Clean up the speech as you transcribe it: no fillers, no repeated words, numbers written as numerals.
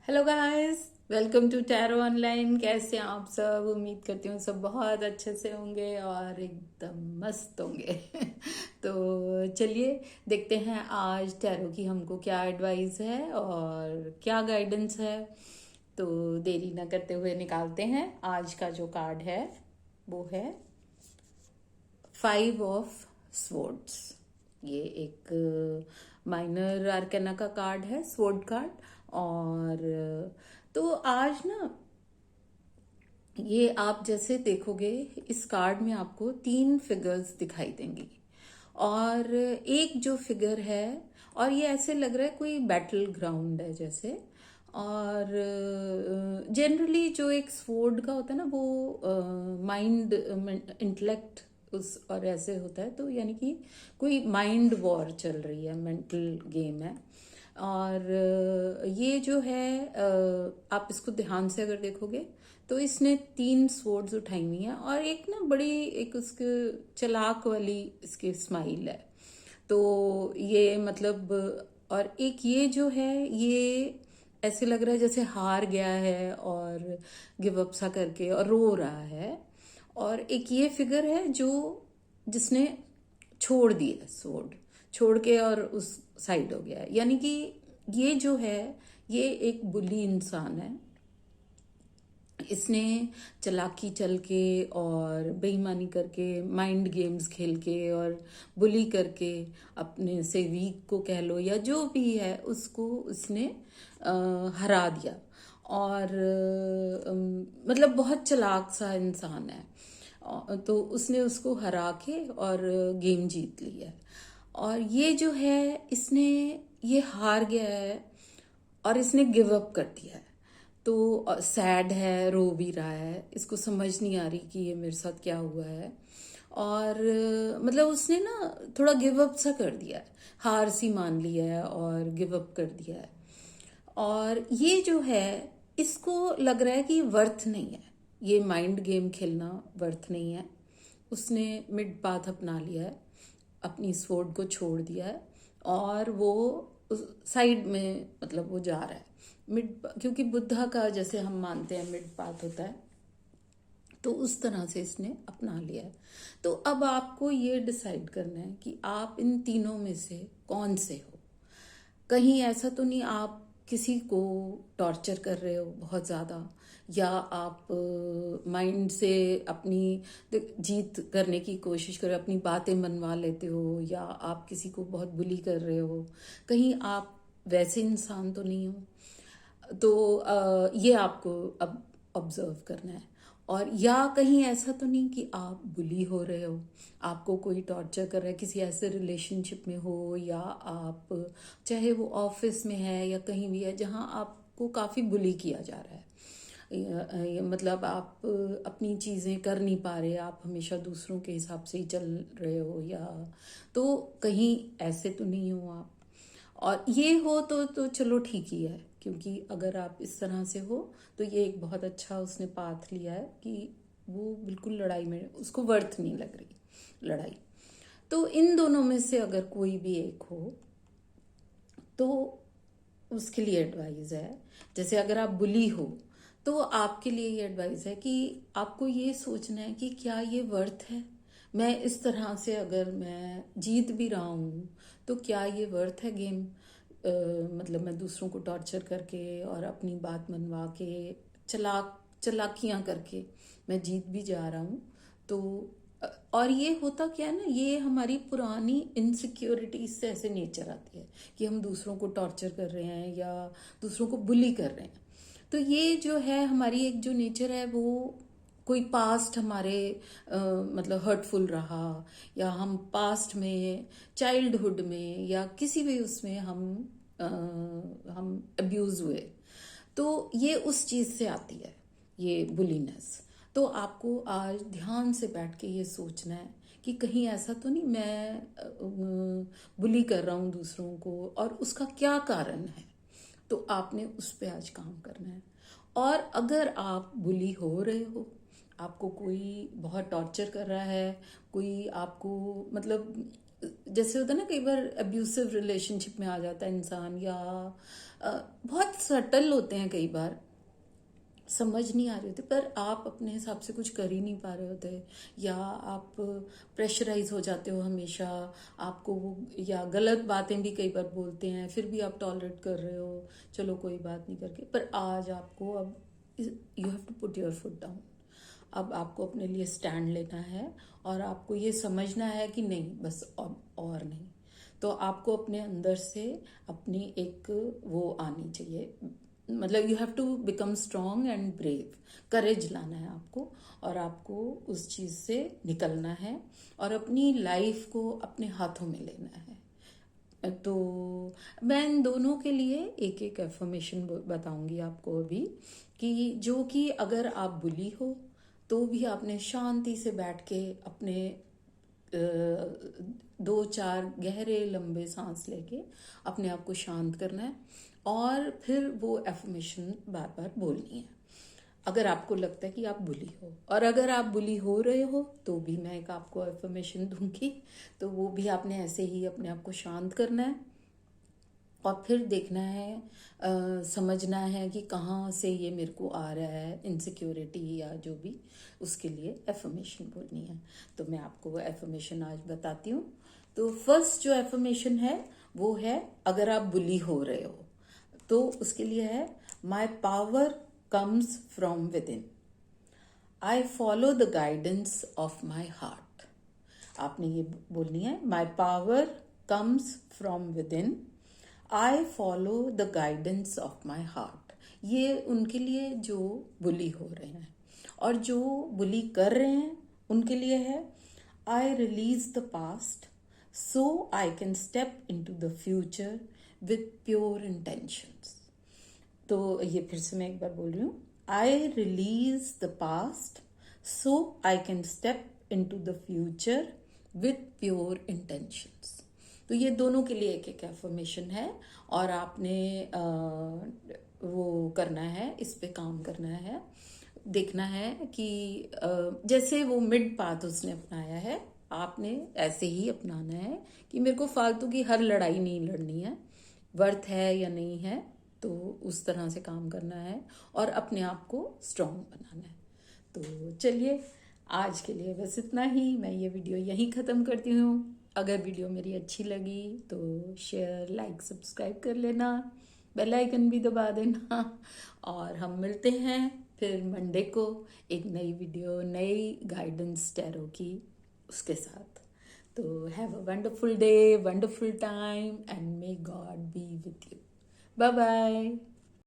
Hello guys, welcome to tarot online. कैसे हैं आप सब? उम्मीद करती हूँ सब बहुत अच्छे से होंगे और एकदम मस्त होंगे। तो चलिए देखते हैं आज टैरो की हमको क्या एडवाइस है और क्या गाइडेंस है। तो देरी ना करते हुए निकालते हैं आज का जो कार्ड है। वो है 5 ऑफ स्वॉर्ड्स। ये एक माइनर आर्केना का कार्ड है, स्वॉर्ड कार्ड। और तो आज ना ये आप जैसे देखोगे, इस कार्ड में आपको 3 फिगर्स दिखाई देंगी और एक जो फिगर है, और ये ऐसे लग रहा है कोई बैटल ग्राउंड है जैसे। और जनरली जो एक स्वॉर्ड का होता है ना, वो माइंड इंटेलेक्ट उस और ऐसे होता है, तो यानी कि कोई माइंड वॉर चल रही है, मेंटल गेम है। और ये जो है, आप इसको ध्यान से अगर देखोगे तो इसने 3 स्वॉर्ड्स उठाई हुई हैं और एक ना बड़ी एक उसके चालाक वाली इसकी स्माइल है। तो ये मतलब, और एक ये जो है, ये ऐसे लग रहा है जैसे हार गया है और गिव अप सा करके और रो रहा है। और एक ये फिगर है जो जिसने छोड़ दिया स्वॉर्ड, छोड़ के और उस साइड हो गया है। यानी कि ये जो है, ये एक बुली इंसान है। इसने चालाकी चल के और बेईमानी करके, माइंड गेम्स खेल के और बुली करके, अपने से वीक को कह लो या जो भी है, उसको उसने हरा दिया। और मतलब बहुत चालाक सा इंसान है। तो उसने उसको हरा के और गेम जीत ली है। और ये जो है, इसने ये हार गया है और इसने गिव अप कर दिया है। तो सैड है, रो भी रहा है, इसको समझ नहीं आ रही कि ये मेरे साथ क्या हुआ है। और मतलब उसने ना थोड़ा गिव अप सा कर दिया है, हार सी मान ली है और गिव अप कर दिया है। और ये जो है, इसको लग रहा है कि वर्थ नहीं है, ये माइंड गेम खेलना वर्थ नहीं है। उसने मिड पाथ अपना लिया है, अपनी स्वॉर्ड को छोड़ दिया है और वो उस साइड में, मतलब वो जा रहा है मिड, क्योंकि बुद्धा का जैसे हम मानते हैं मिड पाथ होता है, तो उस तरह से इसने अपना लिया है। तो अब आपको ये डिसाइड करना है कि आप इन तीनों में से कौन से हो। कहीं ऐसा तो नहीं आप किसी को टॉर्चर कर रहे हो बहुत ज़्यादा, या आप माइंड से अपनी जीत करने की कोशिश कर रहे हो, अपनी बातें मनवा लेते हो, या आप किसी को बहुत बुली कर रहे हो। कहीं आप वैसे इंसान तो नहीं हो। तो ये आपको अब ऑब्जर्व करना है। और या कहीं ऐसा तो नहीं कि आप बुली हो रहे हो, आपको कोई टॉर्चर कर रहा है, किसी ऐसे रिलेशनशिप में हो, या आप चाहे वो ऑफिस में है या कहीं भी है जहाँ आपको काफ़ी बुली किया जा रहा है। मतलब आप अपनी चीज़ें कर नहीं पा रहे, आप हमेशा दूसरों के हिसाब से ही चल रहे हो, या तो कहीं ऐसे तो नहीं हो आप। और ये हो तो चलो ठीक ही है, क्योंकि अगर आप इस तरह से हो तो ये एक बहुत अच्छा उसने पाथ लिया है कि वो बिल्कुल लड़ाई में उसको वर्थ नहीं लग रही लड़ाई। तो इन दोनों में से अगर कोई भी एक हो तो उसके लिए एडवाइस है, जैसे अगर आप बुली हो तो आपके लिए ये एडवाइस है कि आपको ये सोचना है कि क्या ये वर्थ है। मैं इस तरह से अगर मैं जीत भी रहा हूँ तो क्या ये वर्थ है गेम। मतलब मैं दूसरों को टॉर्चर करके और अपनी बात मनवा के, चलाकियां करके मैं जीत भी जा रहा हूँ। तो और ये होता क्या है ना, ये हमारी पुरानी इनसिक्योरिटीज से ऐसे नेचर आती है कि हम दूसरों को टॉर्चर कर रहे हैं या दूसरों को बुली कर रहे हैं। तो ये जो है हमारी एक जो नेचर है, वो कोई पास्ट हमारे मतलब हर्टफुल रहा, या हम पास्ट में चाइल्डहुड में या किसी भी उसमें हम अब्यूज हुए, तो ये उस चीज से आती है, ये बुलीनेस। तो आपको आज ध्यान से बैठ के ये सोचना है कि कहीं ऐसा तो नहीं मैं बुली कर रहा हूँ दूसरों को, और उसका क्या कारण है। तो आपने उस पे आज काम करना है। और अगर आप बुली हो रहे हो, आपको कोई बहुत टॉर्चर कर रहा है, कोई आपको मतलब जैसे होता है ना, कई बार अब्यूसिव रिलेशनशिप में आ जाता है इंसान, या बहुत सटल होते हैं, कई बार समझ नहीं आ रही होती, पर आप अपने हिसाब से कुछ कर ही नहीं पा रहे होते, या आप प्रेशराइज हो जाते हो हमेशा, आपको या गलत बातें भी कई बार बोलते हैं, फिर भी आप टॉलरेट कर रहे हो, चलो कोई बात नहीं करके। पर आज आपको, अब you have to put your foot down. अब आपको अपने लिए स्टैंड लेना है, और आपको ये समझना है कि नहीं, बस और नहीं। तो आपको अपने अंदर से अपनी एक वो आनी चाहिए, मतलब you have to become strong and brave. Courage लाना है आपको, और आपको उस चीज से निकलना है, और अपनी लाइफ को अपने हाथों में लेना है। तो मैं इन दोनों के लिए एक एक एफर्मेशन बताऊंगी आपको अभी, कि जो कि अगर आप बुली हो तो भी आपने शांति से बैठ के अपने 2-4 गहरे लंबे सांस लेके अपने आप को शांत करना है, और फिर वो एफर्मेशन बार बार बोलनी है अगर आपको लगता है कि आप बुली हो। और अगर आप बुली हो रहे हो तो भी मैं एक आपको एफर्मेशन दूंगी, तो वो भी आपने ऐसे ही अपने आप को शांत करना है, और फिर देखना है, समझना है कि कहाँ से ये मेरे को आ रहा है, इनसिक्योरिटी या जो भी, उसके लिए एफर्मेशन बोलनी है। तो मैं आपको एफर्मेशन आज बताती हूँ। तो फर्स्ट जो एफर्मेशन है वो है, अगर आप बुली हो रहे हो तो उसके लिए है, my power comes from within, I follow the guidance of my heart. आपने ये बोलनी है, my power comes from within, I follow the guidance of my heart. ये उनके लिए जो बुली हो रहे हैं, और जो बुली कर रहे हैं उनके लिए है, I release the past so I can step into the future with pure intentions. तो ये फिर से मैं एक बार बोल रही हूँ, I release the past so I can step into the future with pure intentions. तो ये दोनों के लिए एक एक एफर्मेशन है, और आपने वो करना है, इस पे काम करना है, देखना है कि जैसे वो मिड पाथ उसने अपनाया है, आपने ऐसे ही अपनाना है, कि मेरे को फालतू की हर लड़ाई नहीं लड़नी है, वर्थ है या नहीं है, तो उस तरह से काम करना है, और अपने आप को स्ट्रांग बनाना है। तो चलिए, आज के लिए बस इतना ही। मैं ये वीडियो यहीं ख़त्म करती हूँ। अगर वीडियो मेरी अच्छी लगी तो शेयर, लाइक, सब्सक्राइब कर लेना, बेल आइकन भी दबा देना, और हम मिलते हैं फिर मंडे को एक नई वीडियो, नई गाइडेंस टैरो की उसके साथ। तो have a wonderful day, wonderful time, and may God be with you. Bye bye.